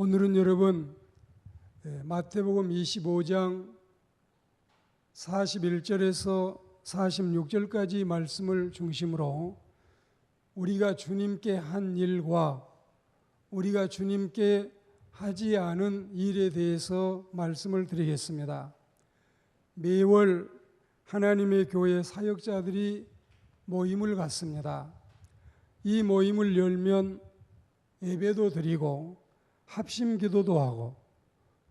오늘은 여러분 마태복음 25장 41절에서 46절까지 말씀을 중심으로 우리가 주님께 한 일과 우리가 주님께 하지 않은 일에 대해서 말씀을 드리겠습니다. 매월 하나님의 교회 사역자들이 모임을 갖습니다. 이 모임을 열면 예배도 드리고 합심 기도도 하고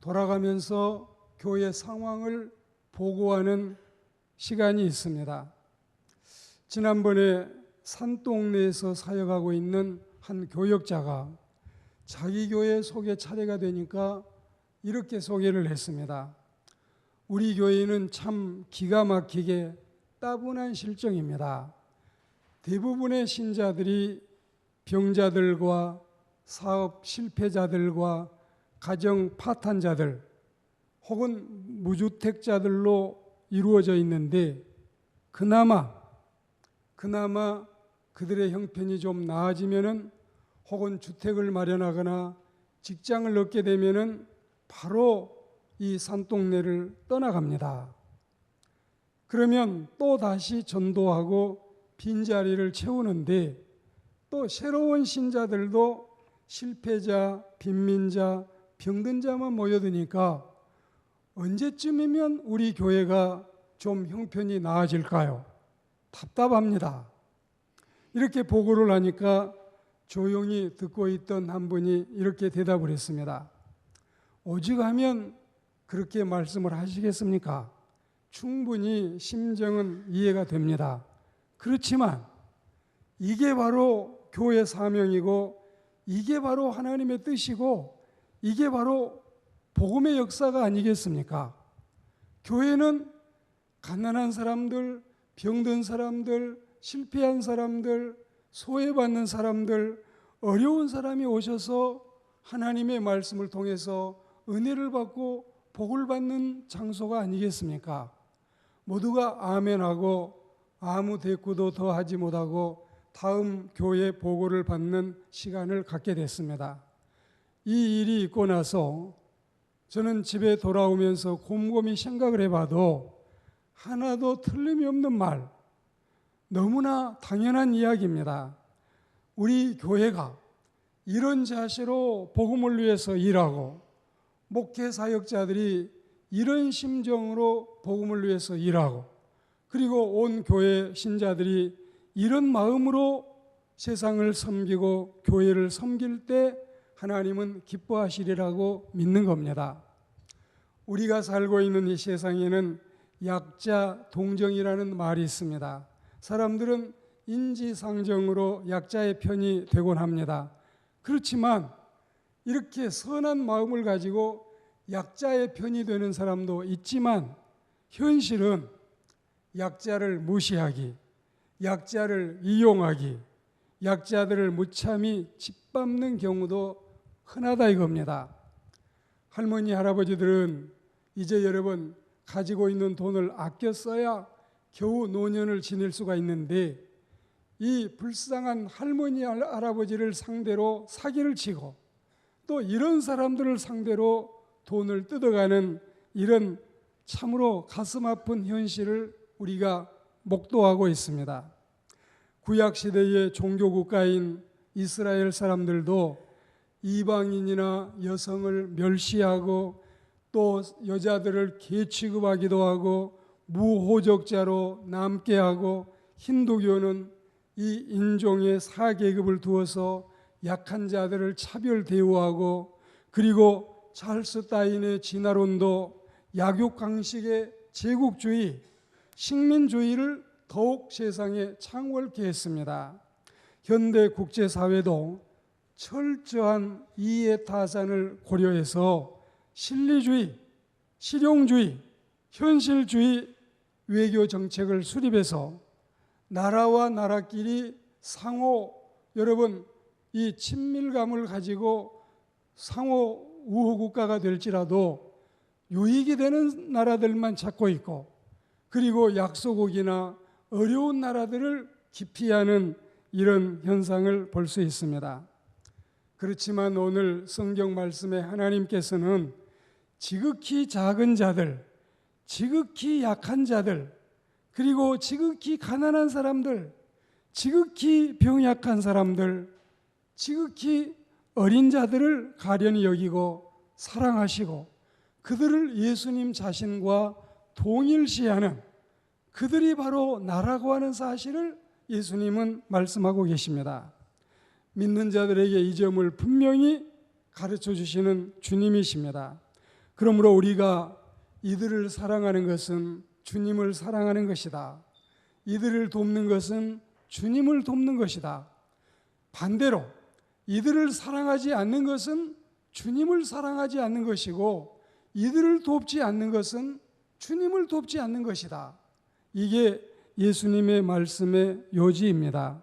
돌아가면서 교회 상황을 보고하는 시간이 있습니다. 지난번에 산동네에서 사역하고 있는 한 교역자가 자기 교회 소개 차례가 되니까 이렇게 소개를 했습니다. 우리 교회는 참 기가 막히게 따분한 실정입니다. 대부분의 신자들이 병자들과 사업 실패자들과 가정 파탄자들 혹은 무주택자들로 이루어져 있는데 그나마 그들의 형편이 좀 나아지면은 혹은 주택을 마련하거나 직장을 얻게 되면은 바로 이 산동네를 떠나갑니다. 그러면 또 다시 전도하고 빈자리를 채우는데 또 새로운 신자들도 실패자, 빈민자, 병든 자만 모여드니까 언제쯤이면 우리 교회가 좀 형편이 나아질까요? 답답합니다. 이렇게 보고를 하니까 조용히 듣고 있던 한 분이 이렇게 대답을 했습니다. 오직하면 그렇게 말씀을 하시겠습니까? 충분히 심정은 이해가 됩니다. 그렇지만 이게 바로 교회 사명이고 이게 바로 하나님의 뜻이고 이게 바로 복음의 역사가 아니겠습니까? 교회는 가난한 사람들, 병든 사람들, 실패한 사람들, 소외받는 사람들, 어려운 사람이 오셔서 하나님의 말씀을 통해서 은혜를 받고 복을 받는 장소가 아니겠습니까? 모두가 아멘하고 아무 대꾸도 더 하지 못하고 다음 교회 보고를 받는 시간을 갖게 됐습니다. 이 일이 있고 나서 저는 집에 돌아오면서 곰곰이 생각을 해봐도 하나도 틀림이 없는 말, 너무나 당연한 이야기입니다. 우리 교회가 이런 자세로 복음을 위해서 일하고 목회 사역자들이 이런 심정으로 복음을 위해서 일하고 그리고 온 교회 신자들이 이런 마음으로 세상을 섬기고 교회를 섬길 때 하나님은 기뻐하시리라고 믿는 겁니다. 우리가 살고 있는 이 세상에는 약자 동정이라는 말이 있습니다. 사람들은 인지상정으로 약자의 편이 되곤 합니다. 그렇지만 이렇게 선한 마음을 가지고 약자의 편이 되는 사람도 있지만 현실은 약자를 무시하기, 약자를 이용하기, 약자들을 무참히 짓밟는 경우도 흔하다 이겁니다. 할머니, 할아버지들은 이제 여러분 가지고 있는 돈을 아껴 써야 겨우 노년을 지낼 수가 있는데 이 불쌍한 할머니, 할아버지를 상대로 사기를 치고 또 이런 사람들을 상대로 돈을 뜯어가는 이런 참으로 가슴 아픈 현실을 우리가 목도하고 있습니다. 구약시대의 종교국가인 이스라엘 사람들도 이방인이나 여성을 멸시하고 또 여자들을 개 취급하기도 하고 무호적자로 남게 하고 힌두교는 이 인종의 4계급을 두어서 약한 자들을 차별 대우하고 그리고 찰스 다윈의 진화론도 약육강식의 제국주의, 식민주의를 더욱 세상에 창궐케 했습니다. 현대 국제사회도 철저한 이해타산을 고려해서 실리주의, 실용주의, 현실주의 외교 정책을 수립해서 나라와 나라끼리 상호 여러분 이 친밀감을 가지고 상호 우호국가가 될지라도 유익이 되는 나라들만 찾고 있고 그리고 약소국이나 어려운 나라들을 기피하는 이런 현상을 볼 수 있습니다. 그렇지만 오늘 성경 말씀에 하나님께서는 지극히 작은 자들, 지극히 약한 자들, 그리고 지극히 가난한 사람들, 지극히 병약한 사람들, 지극히 어린 자들을 가련히 여기고 사랑하시고 그들을 예수님 자신과 동일시하는 그들이 바로 나라고 하는 사실을 예수님은 말씀하고 계십니다. 믿는 자들에게 이 점을 분명히 가르쳐 주시는 주님이십니다. 그러므로 우리가 이들을 사랑하는 것은 주님을 사랑하는 것이다. 이들을 돕는 것은 주님을 돕는 것이다. 반대로 이들을 사랑하지 않는 것은 주님을 사랑하지 않는 것이고 이들을 돕지 않는 것은 주님을 돕지 않는 것이다. 이게 예수님의 말씀의 요지입니다.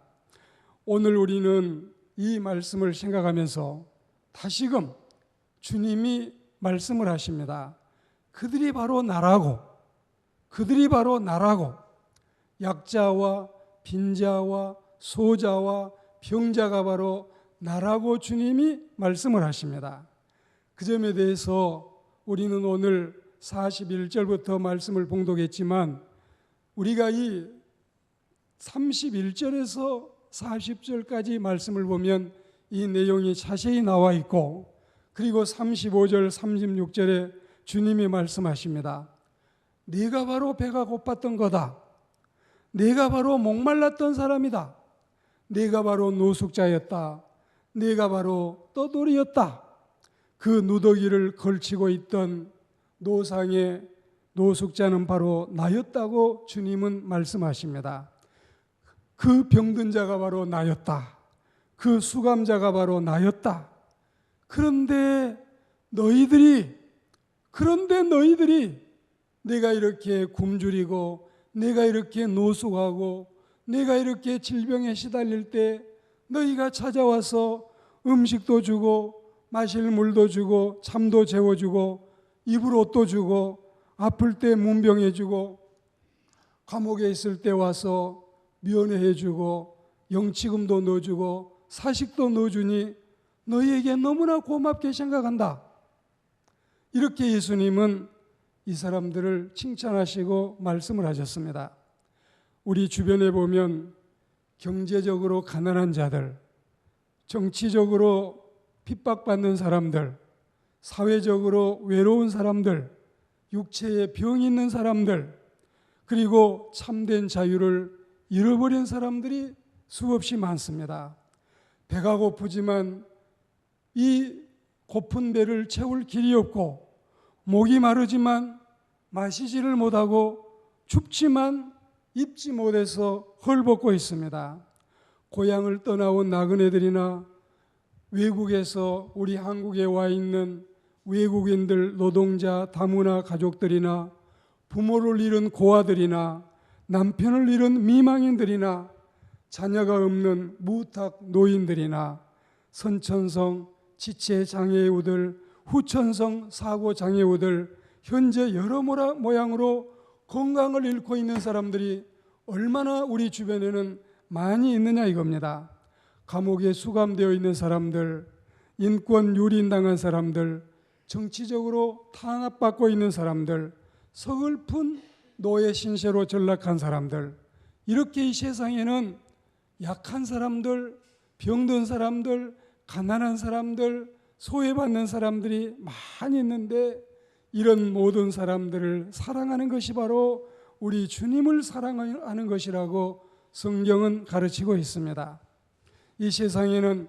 오늘 우리는 이 말씀을 생각하면서 다시금 주님이 말씀을 하십니다. 그들이 바로 나라고, 그들이 바로 나라고, 약자와 빈자와 소자와 병자가 바로 나라고 주님이 말씀을 하십니다. 그 점에 대해서 우리는 오늘 41절부터 말씀을 봉독했지만 우리가 이 31절에서 40절까지 말씀을 보면 이 내용이 자세히 나와 있고 그리고 35절, 36절에 주님이 말씀하십니다. 네가 바로 배가 고팠던 거다. 네가 바로 목말랐던 사람이다. 네가 바로 노숙자였다. 네가 바로 떠돌이였다. 그 누더기를 걸치고 있던 노상의 노숙자는 바로 나였다고 주님은 말씀하십니다. 그 병든 자가 바로 나였다. 그 수감자가 바로 나였다. 그런데 너희들이 내가 이렇게 굶주리고 내가 이렇게 노숙하고 내가 이렇게 질병에 시달릴 때 너희가 찾아와서 음식도 주고 마실 물도 주고 잠도 재워주고 입을 옷도 주고 아플 때 문병해 주고 감옥에 있을 때 와서 면회해 주고 영치금도 넣어주고 사식도 넣어주니 너희에게 너무나 고맙게 생각한다. 이렇게 예수님은 이 사람들을 칭찬하시고 말씀을 하셨습니다. 우리 주변에 보면 경제적으로 가난한 자들, 정치적으로 핍박받는 사람들, 사회적으로 외로운 사람들, 육체에 병이 있는 사람들, 그리고 참된 자유를 잃어버린 사람들이 수없이 많습니다. 배가 고프지만 이 고픈 배를 채울 길이 없고 목이 마르지만 마시지를 못하고 춥지만 입지 못해서 헐벗고 있습니다. 고향을 떠나온 나그네들이나 외국에서 우리 한국에 와 있는 외국인들, 노동자, 다문화 가족들이나 부모를 잃은 고아들이나 남편을 잃은 미망인들이나 자녀가 없는 무탁 노인들이나 선천성 지체 장애우들, 후천성 사고 장애우들, 현재 여러 모양으로 건강을 잃고 있는 사람들이 얼마나 우리 주변에는 많이 있느냐 이겁니다. 감옥에 수감되어 있는 사람들, 인권 유린당한 사람들, 정치적으로 탄압받고 있는 사람들, 서글픈 노예 신세로 전락한 사람들, 이렇게 이 세상에는 약한 사람들, 병든 사람들, 가난한 사람들, 소외받는 사람들이 많이 있는데 이런 모든 사람들을 사랑하는 것이 바로 우리 주님을 사랑하는 것이라고 성경은 가르치고 있습니다. 이 세상에는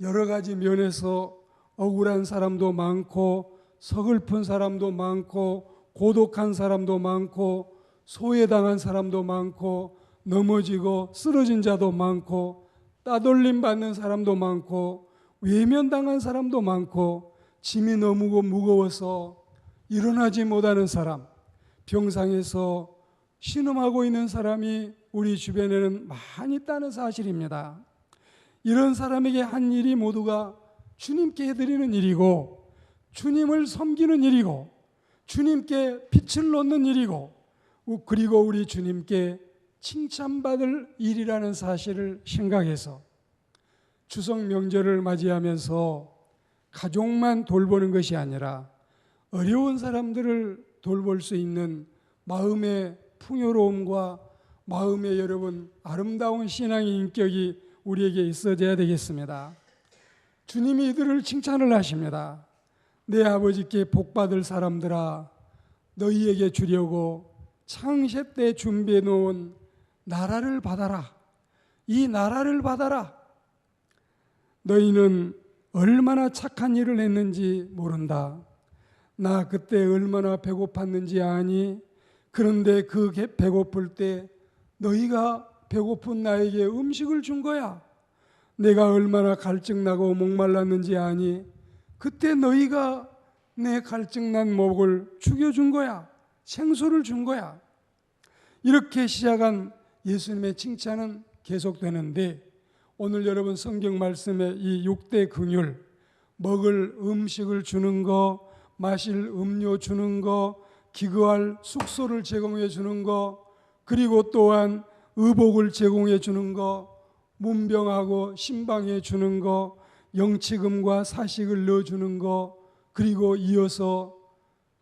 여러 가지 면에서 억울한 사람도 많고 서글픈 사람도 많고 고독한 사람도 많고 소외당한 사람도 많고 넘어지고 쓰러진 자도 많고 따돌림 받는 사람도 많고 외면당한 사람도 많고 짐이 너무 무거워서 일어나지 못하는 사람, 병상에서 신음하고 있는 사람이 우리 주변에는 많이 있다는 사실입니다. 이런 사람에게 한 일이 모두가 주님께 해드리는 일이고 주님을 섬기는 일이고 주님께 빛을 놓는 일이고 그리고 우리 주님께 칭찬받을 일이라는 사실을 생각해서 추석 명절을 맞이하면서 가족만 돌보는 것이 아니라 어려운 사람들을 돌볼 수 있는 마음의 풍요로움과 마음의 여러분 아름다운 신앙의 인격이 우리에게 있어져야 되겠습니다. 주님이 이들을 칭찬을 하십니다. 내 아버지께 복받을 사람들아, 너희에게 주려고 창세 때 준비해 놓은 나라를 받아라. 이 나라를 받아라. 너희는 얼마나 착한 일을 했는지 모른다. 나 그때 얼마나 배고팠는지 아니? 그런데 그 배고플 때 너희가 배고픈 나에게 음식을 준 거야. 내가 얼마나 갈증나고 목말랐는지 아니? 그때 너희가 내 갈증난 목을 죽여준 거야. 생수를 준 거야. 이렇게 시작한 예수님의 칭찬은 계속되는데, 오늘 여러분 성경 말씀에 이 6대 긍휼, 먹을 음식을 주는 거, 마실 음료 주는 거, 기거할 숙소를 제공해 주는 거, 그리고 또한 의복을 제공해 주는 거, 문병하고 신방해 주는 거, 영치금과 사식을 넣어주는 거, 그리고 이어서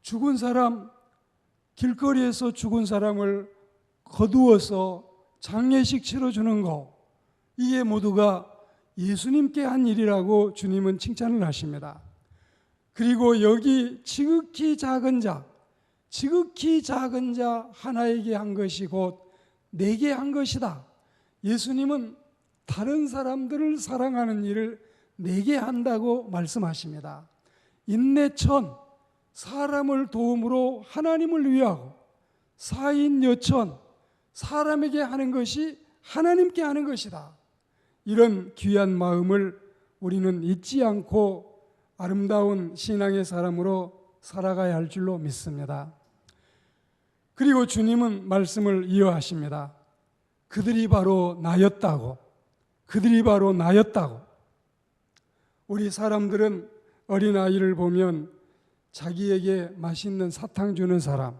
죽은 사람, 길거리에서 죽은 사람을 거두어서 장례식 치러주는 거, 이게 모두가 예수님께 한 일이라고 주님은 칭찬을 하십니다. 그리고 여기 지극히 작은 자 하나에게 한 것이 곧 내게 한 것이다. 예수님은 다른 사람들을 사랑하는 일을 내게 한다고 말씀하십니다. 인내천, 사람을 도움으로 하나님을 위하고, 사인여천, 사람에게 하는 것이 하나님께 하는 것이다. 이런 귀한 마음을 우리는 잊지 않고 아름다운 신앙의 사람으로 살아가야 할 줄로 믿습니다. 그리고 주님은 말씀을 이어하십니다. 그들이 바로 나였다고. 우리 사람들은 어린아이를 보면 자기에게 맛있는 사탕 주는 사람,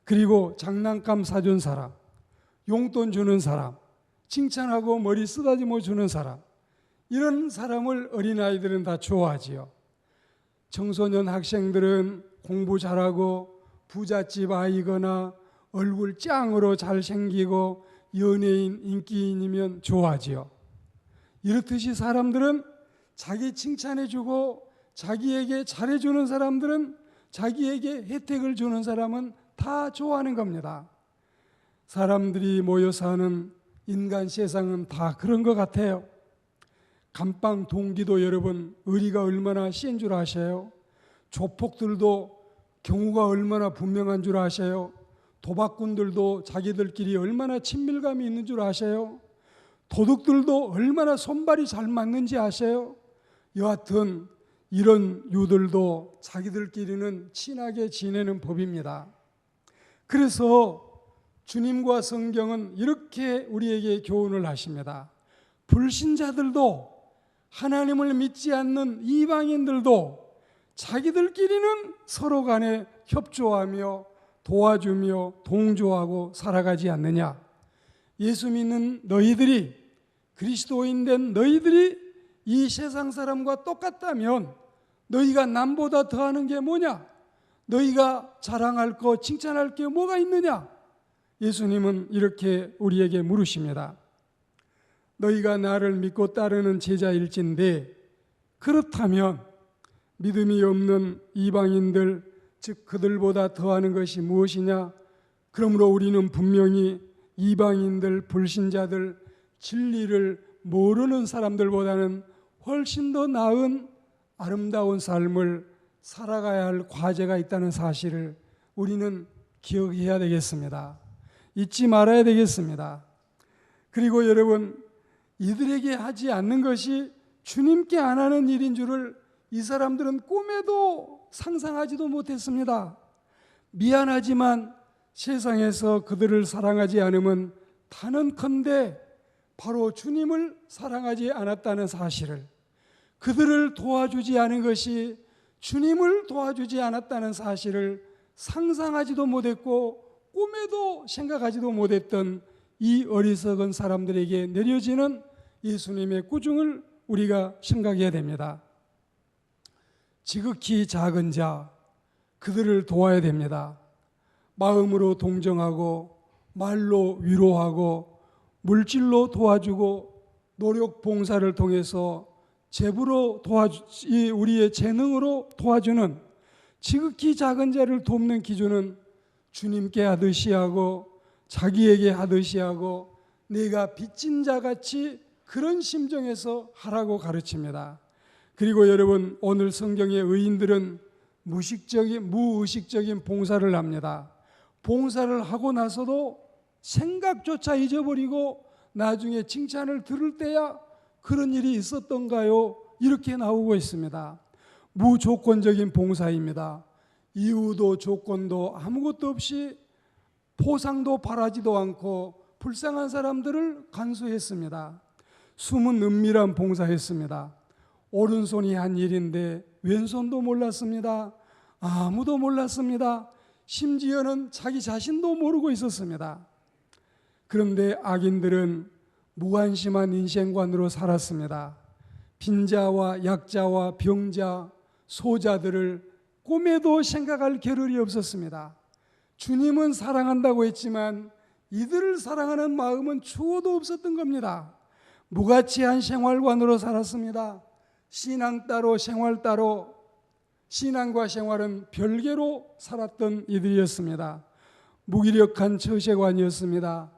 그리고 장난감 사준 사람, 용돈 주는 사람, 칭찬하고 머리 쓰다듬어 주는 사람, 이런 사람을 어린아이들은 다 좋아하지요. 청소년 학생들은 공부 잘하고 부잣집 아이거나 얼굴 짱으로 잘생기고 연예인, 인기인이면 좋아하지요. 이렇듯이 사람들은 자기 칭찬해주고 자기에게 잘해주는 사람들은, 자기에게 혜택을 주는 사람은 다 좋아하는 겁니다. 사람들이 모여 사는 인간 세상은 다 그런 것 같아요. 감방 동기도 여러분 의리가 얼마나 센 줄 아세요? 조폭들도 경우가 얼마나 분명한 줄 아세요? 도박꾼들도 자기들끼리 얼마나 친밀감이 있는 줄 아세요? 도둑들도 얼마나 손발이 잘 맞는지 아세요? 여하튼 이런 유들도 자기들끼리는 친하게 지내는 법입니다. 그래서 주님과 성경은 이렇게 우리에게 교훈을 하십니다. 불신자들도, 하나님을 믿지 않는 이방인들도 자기들끼리는 서로 간에 협조하며 도와주며 동조하고 살아가지 않느냐. 예수 믿는 너희들이, 그리스도인 된 너희들이 이 세상 사람과 똑같다면 너희가 남보다 더하는 게 뭐냐? 너희가 자랑할 거, 칭찬할 게 뭐가 있느냐? 예수님은 이렇게 우리에게 물으십니다. 너희가 나를 믿고 따르는 제자일진데, 그렇다면 믿음이 없는 이방인들, 즉 그들보다 더하는 것이 무엇이냐? 그러므로 우리는 분명히 이방인들, 불신자들, 진리를 모르는 사람들보다는 훨씬 더 나은 아름다운 삶을 살아가야 할 과제가 있다는 사실을 우리는 기억해야 되겠습니다. 잊지 말아야 되겠습니다. 그리고 여러분, 이들에게 하지 않는 것이 주님께 안 하는 일인 줄을 이 사람들은 꿈에도 상상하지도 못했습니다. 미안하지만 세상에서 그들을 사랑하지 않으면 단언컨대 바로 주님을 사랑하지 않았다는 사실을, 그들을 도와주지 않은 것이 주님을 도와주지 않았다는 사실을 상상하지도 못했고 꿈에도 생각하지도 못했던 이 어리석은 사람들에게 내려지는 예수님의 꾸중을 우리가 생각해야 됩니다. 지극히 작은 자, 그들을 도와야 됩니다. 마음으로 동정하고 말로 위로하고 물질로 도와주고 노력 봉사를 통해서 재부로 우리의 재능으로 도와주는 지극히 작은 자를 돕는 기준은 주님께 하듯이 하고 자기에게 하듯이 하고 내가 빚진 자같이 그런 심정에서 하라고 가르칩니다. 그리고 여러분, 오늘 성경의 의인들은 무의식적인 봉사를 합니다. 봉사를 하고 나서도 생각조차 잊어버리고 나중에 칭찬을 들을 때야 그런 일이 있었던가요? 이렇게 나오고 있습니다. 무조건적인 봉사입니다. 이유도 조건도 아무것도 없이 보상도 바라지도 않고 불쌍한 사람들을 간수했습니다. 숨은 은밀한 봉사했습니다. 오른손이 한 일인데 왼손도 몰랐습니다. 아무도 몰랐습니다. 심지어는 자기 자신도 모르고 있었습니다. 그런데 악인들은 무관심한 인생관으로 살았습니다. 빈자와 약자와 병자, 소자들을 꿈에도 생각할 겨를이 없었습니다. 주님은 사랑한다고 했지만 이들을 사랑하는 마음은 추호도 없었던 겁니다. 무가치한 생활관으로 살았습니다. 신앙 따로 생활 따로, 신앙과 생활은 별개로 살았던 이들이었습니다. 무기력한 처세관이었습니다.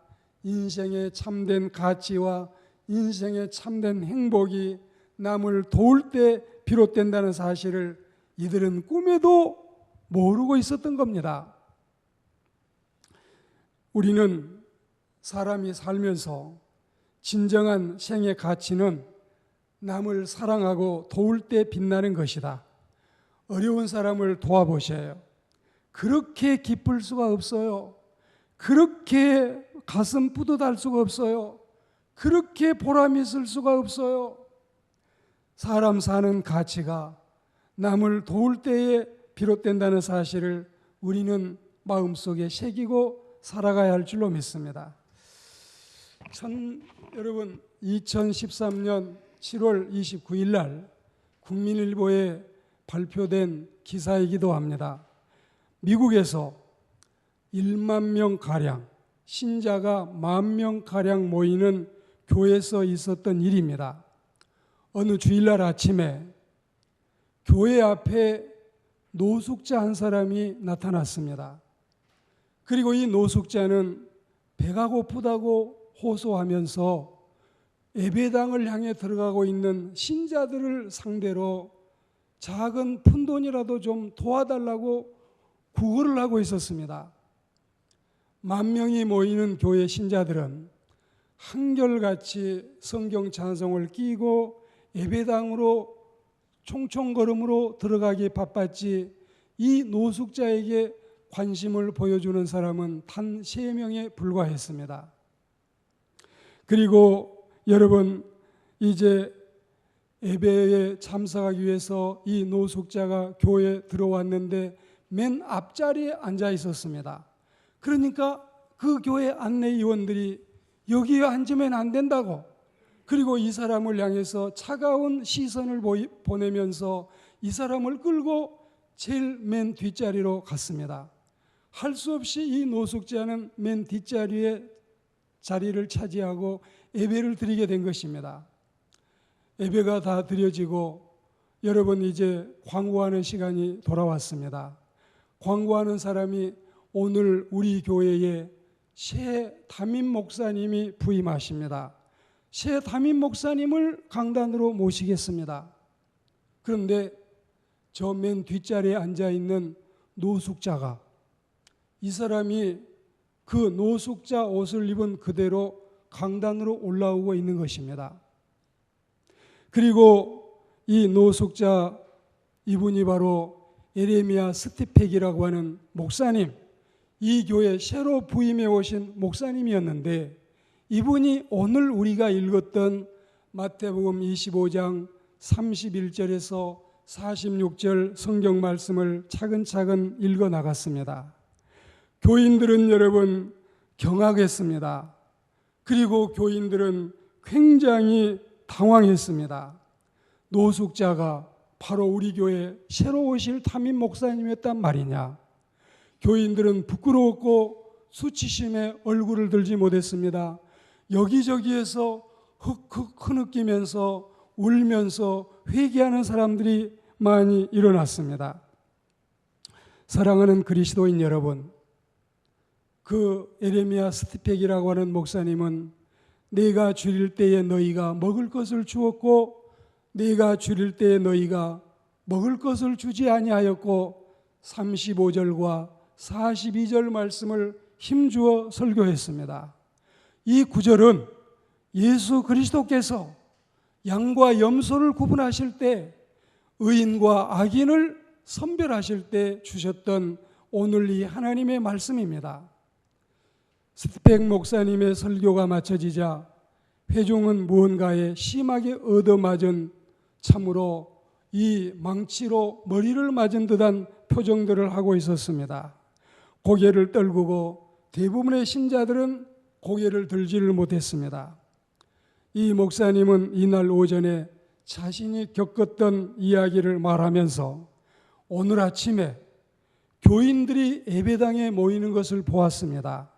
인생의 참된 가치와 인생의 참된 행복이 남을 도울 때 비롯된다는 사실을 이들은 꿈에도 모르고 있었던 겁니다. 우리는 사람이 살면서 진정한 생의 가치는 남을 사랑하고 도울 때 빛나는 것이다. 어려운 사람을 도와보셔요. 그렇게 기쁠 수가 없어요. 그렇게 가슴 뿌듯할 수가 없어요. 그렇게 보람 있을 수가 없어요. 사람 사는 가치가 남을 도울 때에 비롯된다는 사실을 우리는 마음속에 새기고 살아가야 할 줄로 믿습니다. 여러분, 2013년 7월 29일 날 국민일보에 발표된 기사이기도 합니다. 미국에서 1만 명가량, 신자가 10,000명가량 모이는 교회에서 있었던 일입니다. 어느 주일날 아침에 교회 앞에 노숙자 한 사람이 나타났습니다. 그리고 이 노숙자는 배가 고프다고 호소하면서 예배당을 향해 들어가고 있는 신자들을 상대로 작은 푼돈이라도 좀 도와달라고 구걸을 하고 있었습니다. 10,000명이 모이는 교회 신자들은 한결같이 성경 찬송을 끼고 예배당으로 총총걸음으로 들어가기 바빴지 이 노숙자에게 관심을 보여주는 사람은 단 3명에 불과했습니다. 그리고 여러분, 이제 예배에 참석하기 위해서 이 노숙자가 교회에 들어왔는데 맨 앞자리에 앉아 있었습니다. 그러니까 그 교회 안내위원들이 여기에 앉으면 안 된다고, 그리고 이 사람을 향해서 차가운 시선을 보내면서 이 사람을 끌고 제일 맨 뒷자리로 갔습니다. 할 수 없이 이 노숙자는 맨 뒷자리에 자리를 차지하고 예배를 드리게 된 것입니다. 예배가 다 드려지고 여러분, 이제 광고하는 시간이 돌아왔습니다. 광고하는 사람이 오늘 우리 교회에 새 담임 목사님이 부임하십니다. 새 담임 목사님을 강단으로 모시겠습니다. 그런데 저 맨 뒷자리에 앉아있는 노숙자가, 이 사람이 그 노숙자 옷을 입은 그대로 강단으로 올라오고 있는 것입니다. 그리고 이 노숙자, 이분이 바로 예레미야 스티펙이라고 하는 목사님, 이 교회 새로 부임해 오신 목사님이었는데, 이분이 오늘 우리가 읽었던 마태복음 25장 31절에서 46절 성경 말씀을 차근차근 읽어 나갔습니다. 교인들은 여러분 경악했습니다. 그리고 교인들은 굉장히 당황했습니다. 노숙자가 바로 우리 교회 새로 오실 담임 목사님이었단 말이냐. 교인들은 부끄러웠고 수치심에 얼굴을 들지 못했습니다. 여기저기에서 흑흑 흐느끼면서 울면서 회개하는 사람들이 많이 일어났습니다. 사랑하는 그리스도인 여러분, 그 에레미야 스티펙이라고 하는 목사님은 내가 줄일 때에 너희가 먹을 것을 주었고 내가 줄일 때에 너희가 먹을 것을 주지 아니하였고 35절과 42절 말씀을 힘주어 설교했습니다. 이 구절은 예수 그리스도께서 양과 염소를 구분하실 때 의인과 악인을 선별하실 때 주셨던 오늘 이 하나님의 말씀입니다. 스티펙 목사님의 설교가 마쳐지자 회중은 무언가에 심하게 얻어맞은, 참으로 이 망치로 머리를 맞은 듯한 표정들을 하고 있었습니다. 고개를 떨구고 대부분의 신자들은 고개를 들지를 못했습니다. 이 목사님은 이날 오전에 자신이 겪었던 이야기를 말하면서 오늘 아침에 교인들이 예배당에 모이는 것을 보았습니다.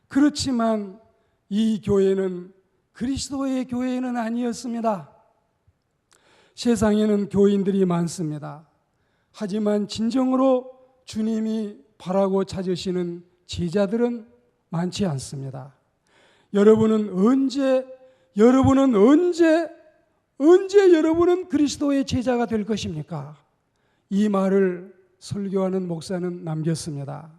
그렇지만 이 교회는 그리스도의 교회는 아니었습니다. 세상에는 교인들이 많습니다. 하지만 진정으로 주님이 바라고 찾으시는 제자들은 많지 않습니다. 여러분은 언제 여러분은 그리스도의 제자가 될 것입니까? 이 말을 설교하는 목사는 남겼습니다.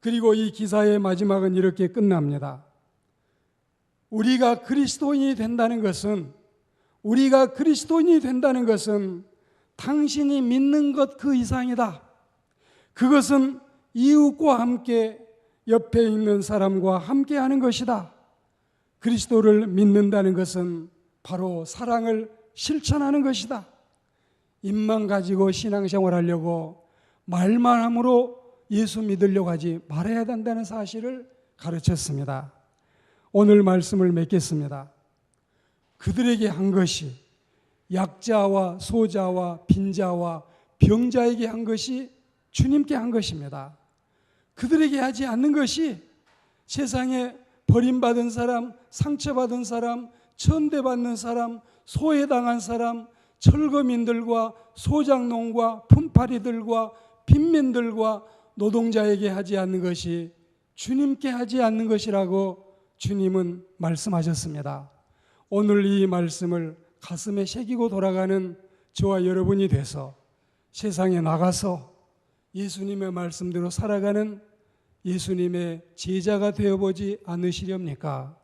그리고 이 기사의 마지막은 이렇게 끝납니다. 우리가 그리스도인이 된다는 것은 당신이 믿는 것 그 이상이다. 그것은 이웃과 함께 옆에 있는 사람과 함께 하는 것이다. 그리스도를 믿는다는 것은 바로 사랑을 실천하는 것이다. 입만 가지고 신앙생활 하려고 말만 함으로 예수 믿으려고 하지 말아야 된다는 사실을 가르쳤습니다. 오늘 말씀을 맺겠습니다. 그들에게 한 것이, 약자와 소자와 빈자와 병자에게 한 것이 주님께 한 것입니다. 그들에게 하지 않는 것이 세상에 버림받은 사람, 상처받은 사람, 천대받는 사람, 소외당한 사람, 철거민들과 소장농과 품팔이들과 빈민들과 노동자에게 하지 않는 것이 주님께 하지 않는 것이라고 주님은 말씀하셨습니다. 오늘 이 말씀을 가슴에 새기고 돌아가는 저와 여러분이 돼서 세상에 나가서 예수님의 말씀대로 살아가는 예수님의 제자가 되어보지 않으시렵니까?